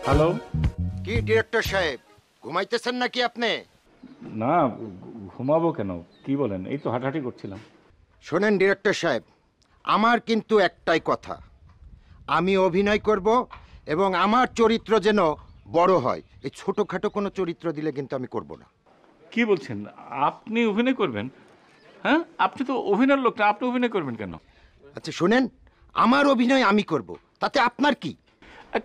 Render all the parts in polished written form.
Hello, কি director সাহেব, ঘুমাইতেছেন নাকি আপনি? না ঘুমাবো কেন, কি বলেন? এই তো হাঁটাহাঁটি করছিলাম। শোনেন ডিরেক্টর সাহেব, আমার কিন্তু একটাই কথা, আমি অভিনয় করব এবং আমার চরিত্র যেন বড় হয়। এই ছোটখাটো কোনো চরিত্র দিলে কিন্তু আমি করব না। কি বলছেন? আপনি অভিনয় করবেন? হ্যাঁ, আপনি তো অভিনয়ের লোকটা, আপনি অভিনয় করবেন কেন? আচ্ছা শোনেন, আমার অভিনয় আমি করব, তাতে আপনার কি?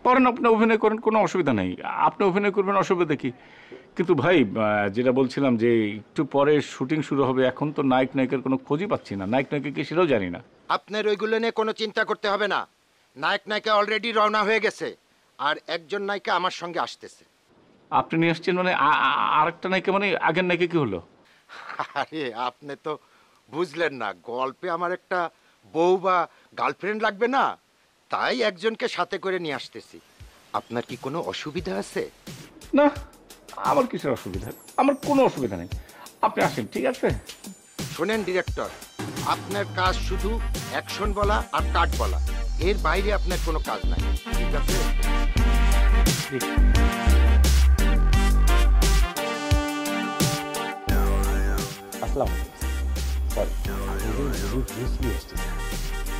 করেন, আপনি অভিনয় করেন, কোনো অসুবিধা নেই। আপনি অভিনয় করবেন, অসুবিধা কি? কিন্তু ভাই, যেটা বলছিলাম যে একটু পরে শুটিং শুরু হবে, এখন তো নায়ক নায়িকার কোনো খোঁজই পাচ্ছি না। নায়ক নায়িকা কি সেটাও জানি না। আপনার ওইগুলো নিয়ে কোনো চিন্তা করতে হবে না। নায়ক নায়িকা অলরেডি রওনা হয়ে গেছে, আর একজন নায়িকা আমার সঙ্গে আসতেছে। আপনি নিয়ে আসছেন মানে? আরেকটা নায়িকা মানে? আগের নায়িকা কি হলো? আরে আপনি তো বুঝলেন না, গল্পে আমার একটা বউ বা গার্লফ্রেন্ড লাগবে না, তাই একজনকে সাথে করে নিয়ে আসতেছি। আপনার কি কোনো অসুবিধা আছে? না, আমার কিসের অসুবিধা? আমার কোনো অসুবিধা নেই, আপনি আসেন, ঠিক আছে? শোনেন ডিরেক্টর, আপনার কাজ শুধু অ্যাকশন বলা আর কাট বলা, এর বাইরে আপনার কোনো কাজ নাই, ঠিক আছে? আসলাম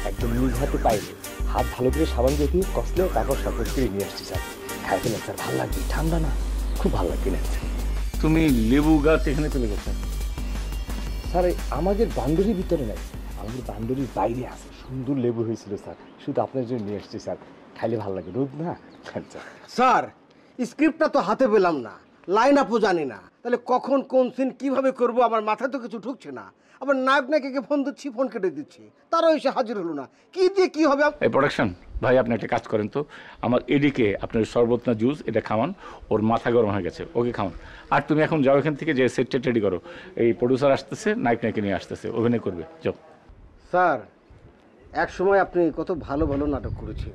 একদম নিজ হাতে পাইলে হাত ভালো করে সাবান দিয়ে কষলে তারপর সরকার করে নিয়ে আসছি স্যার। খাই ফেলেন স্যার, ভালো লাগবে, ঠান্ডা না, খুব ভালো লাগবে না। তুমি লেবু গাছ এখানে চলে গেছো? স্যার আমাদের বান্ডারির ভিতরে নাই, আমাদের বান্ডারির বাইরে আছে, সুন্দর লেবু হয়েছিল স্যার, শুধু আপনার জন্য নিয়ে আসছি স্যার, খাইলে ভালো লাগে, রোদ না। স্যার স্ক্রিপ্টটা তো হাতে পেলাম না, লাইন আপও জানি না, তাহলে কখন কোন সিন কিভাবে করব আমার মাথায় তো কিছু ঢুকছে না। আবার নায়ক নায়িকাকে ফোন দিচ্ছি, ফোন কেটে দিচ্ছি, তারাও এসে হাজির হলো না, কি দিয়ে কি হবে? এই প্রোডাকশন ভাই, আপনি একটা কাজ করেন তো, আমার এদিকে আপনার শরবত না জুস এটা খাওয়ান, ওর মাথা গরম হয়ে গেছে, ওকে খাওয়ান। আর তুমি এখন যাও এখান থেকে, যে সেট রেডি করো, এই প্রডিউসার আসতেছে, নায়ক নায়িকা নিয়ে আসতেছে, অভিনয় করবে, যাও। স্যার এক সময় আপনি কত ভালো ভালো নাটক করেছেন,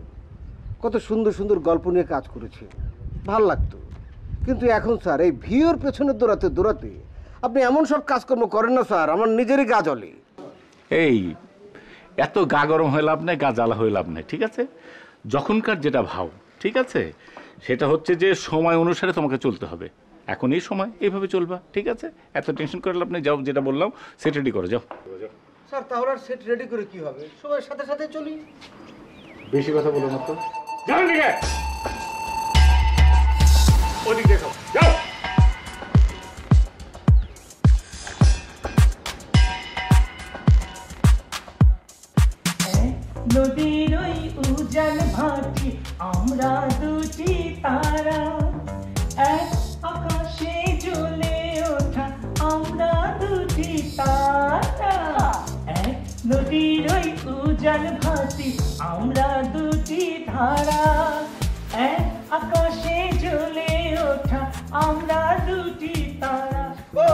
কত সুন্দর সুন্দর গল্প নিয়ে কাজ করেছেন, ভাল লাগতো, কিন্তু এখন স্যার এই ভিওর পেছনে দৌড়াতে দৌড়াতে আপনি এমন সব কাজকর্ম করেন না স্যার, আমার নিজেরই গা জ্বলে। এই এত গা গরম হয়ে লাভ নেই, গা জ্বালা হয়ে লাভ নেই, ঠিক আছে? যখনকার যেটা ভাও, ঠিক আছে, সেটা হচ্ছে যে সময় অনুসারে তোমাকে চলতে হবে। এখন এই সময় এইভাবে চলবা, ঠিক আছে? এত টেনশন করে লাভ নেই, যাও, যেটা বললাম সেট রেডি করো, যাও। স্যার তাহলে আর সেট রেডি করে কি হবে, সবার সাথে সাথে চলি। বেশি কথা বলো না তো, যাও দিকে, ওদিক দেখো, যাও। নদীর ওই উজান ভাটি আমরা দুটি তারা, এক আকাশে জ্বলে ওঠা আমরা দুটি তারা। এক নদীর ওই উজান ভাটি আমরা দুটি ধারা, এক আকাশে জ্বলে ওঠা আমরা দুটি তারা। ও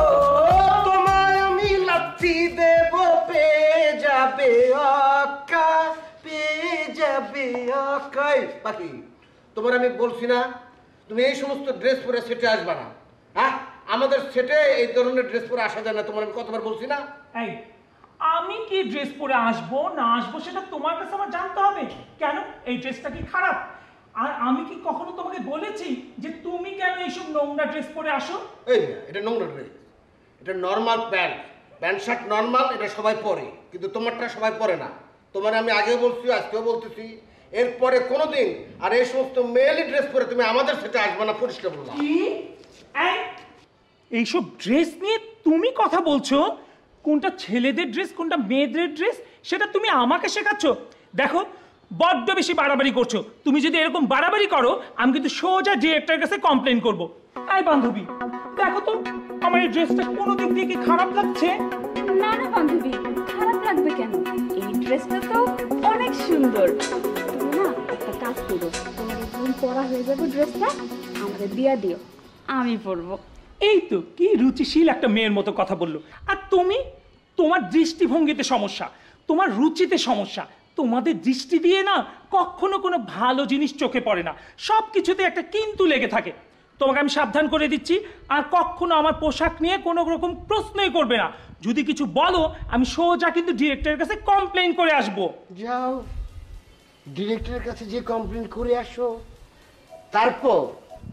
তোমায় আমি লাথি দেব, পেয়ে যাবে অক্কা, পেয়ে যাবে অক্কাই। পাখি তোমার আমি বলছি না তুমি এই সমস্ত ড্রেস পরে সেটে আসবা না, হ্যাঁ? আমাদের সেটে এই ধরনের ড্রেস পরে আসা যায় না, তোমার আমি কতবার বলছি না? এই আমি কি ড্রেস পরে আসবো না আসবো সেটা তোমার কাছে আমার জানতে হবে কেন? এই ড্রেসটা কি খারাপ? আর আমি কি কখনো তোমাকে বলেছি যে তুমি কেন এইসব নোংরা ড্রেস পরে আসো? এই এটা নোংরা ড্রেস, এটা normal pant, pant shirt normal, এটা সবাই পরে, কিন্তু তোমারটা সবাই পরে না। তোমার আমি আগেও বলছি, আজকেও বলতেছি, এরপরে কোনোদিন আর এই সমস্ত মেয়েলি ড্রেস পরে তুমি আমাদের সেটা আসবে না, পরিষ্কার বললাম। কি এইসব ড্রেস নিয়ে তুমি কথা বলছো? কোনটা ছেলেদের ড্রেস কোনটা মেয়েদের ড্রেস সেটা তুমি আমাকে শেখাচ্ছ? দেখো বড্ড বেশি বাড়াবাড়ি করছো, তুমি যদি এরকম বাড়াবাড়ি করো আমি কিন্তু সোজা ডিরেক্টরের কাছে কমপ্লেন করব। এই বান্ধবী দেখো তো আমার এই ড্রেসটা কোনো দিক দিয়ে কি খারাপ লাগছে? না না বান্ধবী, খারাপ লাগবে কেন? এই ড্রেসটা তো অনেক সুন্দর। তুমি না একটা কাজ করো, তোমার যখন পরা হয়ে যাবে ড্রেসটা আমাদের দিয়া দিও, আমি পরবো। এই তো কি রুচিশীল একটা মেয়ের মতো কথা বললো। আর তুমি, তোমার দৃষ্টিভঙ্গিতে সমস্যা, তোমার রুচিতে সমস্যা। তোমাদের দৃষ্টি দিয়ে না কখনো কোনো ভালো জিনিস চোখে পড়ে না, সব কিছুতে একটা কিন্তু লেগে থাকে। তোমাকে আমি সাবধান করে দিচ্ছি, আর কখনো আমার পোশাক নিয়ে কোনো রকম প্রশ্নই করবে না। যদি কিছু বলো আমি সোজা কিন্তু ডিরেক্টরের কাছে কমপ্লেন করে আসবো। যাও ডিরেক্টরের কাছে যে কমপ্লেন করে আসো, তারপর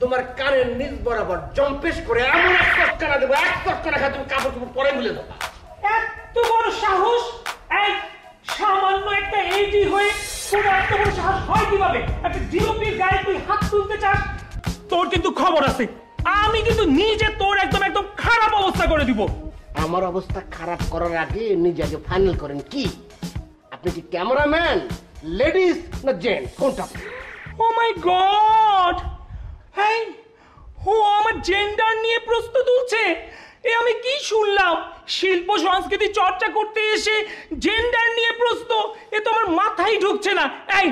তোমার কানের নিচ বরাবর জম্পেশ করে এমন এক চটকানা দেবো, এক চটকানা খায় তুমি কাপড় চোপড় পরে মিলে দেবো। এত বড় সাহস! এই সামান্য একটা এডি হয়ে তোর এত বড় সাহস হয় কিভাবে? একটা ডিওপির গায়ে তুই হাত তুলতে চাস? তোর কিন্তু খবর আছে, আমি কিন্তু নিজে তোর একদম একদম খারাপ অবস্থা করে দিব। আমার অবস্থা খারাপ করার আগে নিজে আগে ফাইনাল করেন কি আপনি কি ক্যামেরাম্যান, লেডিস না জেন্টস, কোনটা? ও মাই গড! হেই, ও আমার জেন্ডার নিয়ে প্রশ্ন তুলছে। এ আমি কি শুনলাম? শিল্প সংস্কৃতি চর্চা করতে এসে জেন্ডার নিয়ে প্রশ্ন, এ তো আমার মাথায় ঢুকছে না। এই,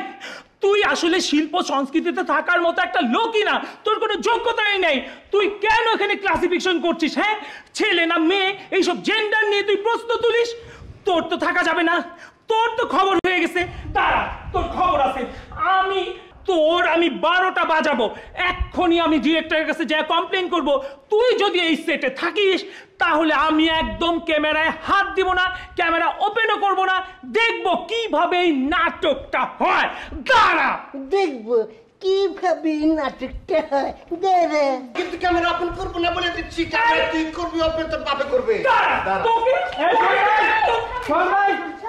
তুই আসলে শিল্প সংস্কৃতিতে থাকার মতো একটা লোকই না, তোর কোনো যোগ্যতাই নেই। তুই কেন এখানে ক্লাসিফিকেশন করছিস? হ্যাঁ, ছেলে না মেয়ে এইসব জেন্ডার নিয়ে তুই প্রশ্ন তুলিস? তোর তো থাকা যাবে না, তোর তো খবর হয়ে গেছে। দাঁড়া, তোর খবর আছে। আমি 12টা বাজাবো, এক্ষুনি আমি ডিরেক্টরের কাছে যা কমপ্লেন করব। তুই যদি এই সেটে থাকিস তাহলে আমি একদম ক্যামেরায় হাত দিব না, ক্যামেরা ওপেনও করব না, দেখবো কিভাবে এই নাটকটা হয়। দাঁড়া, দেখবো কিভাবে নাটকটা হয়। কিন্তু ক্যামেরা ওপেন করবো না বলে দিচ্ছি, ক্যামেরা তুই করবি, ওপেন তো বাপে করবে। দাঁড়া, তোকে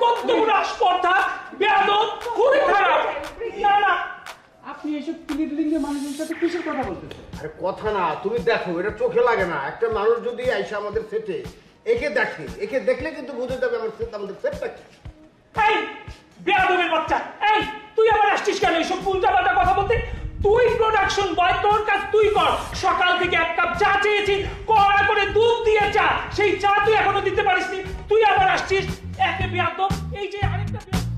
কত বড় আসপর্ধা, বেয়াদব, খুবই খারাপ। না না, আপনি এসব ক্লিনিং দিয়ে মানুষের সাথে কিসের কথা বলতেছেন? আরে কথা না, তুমি দেখো, এটা চোখে লাগে না। একটা মানুষ যদি আইসা আমাদের সেটে একে দেখে, একে দেখলে কিন্তু বুঝে যাবে আমাদের সেটটা কি। এই বেয়াদবের বাচ্চা, এই তুই আবার আসছিস কেন এইসব উল্টাপাল্টা কথা বলতে? তুই প্রোডাকশন বয়, তোর কাজ তুই কর। সকাল থেকে এক কাপ চা চেয়েছি, কড়া করে দুধ দিয়ে চা, সেই চা তুই এখনো দিতে পারিসনি। তুই আবার আসছিস, একে বেয়াদব, এই যে আরেকটা বেয়াদব।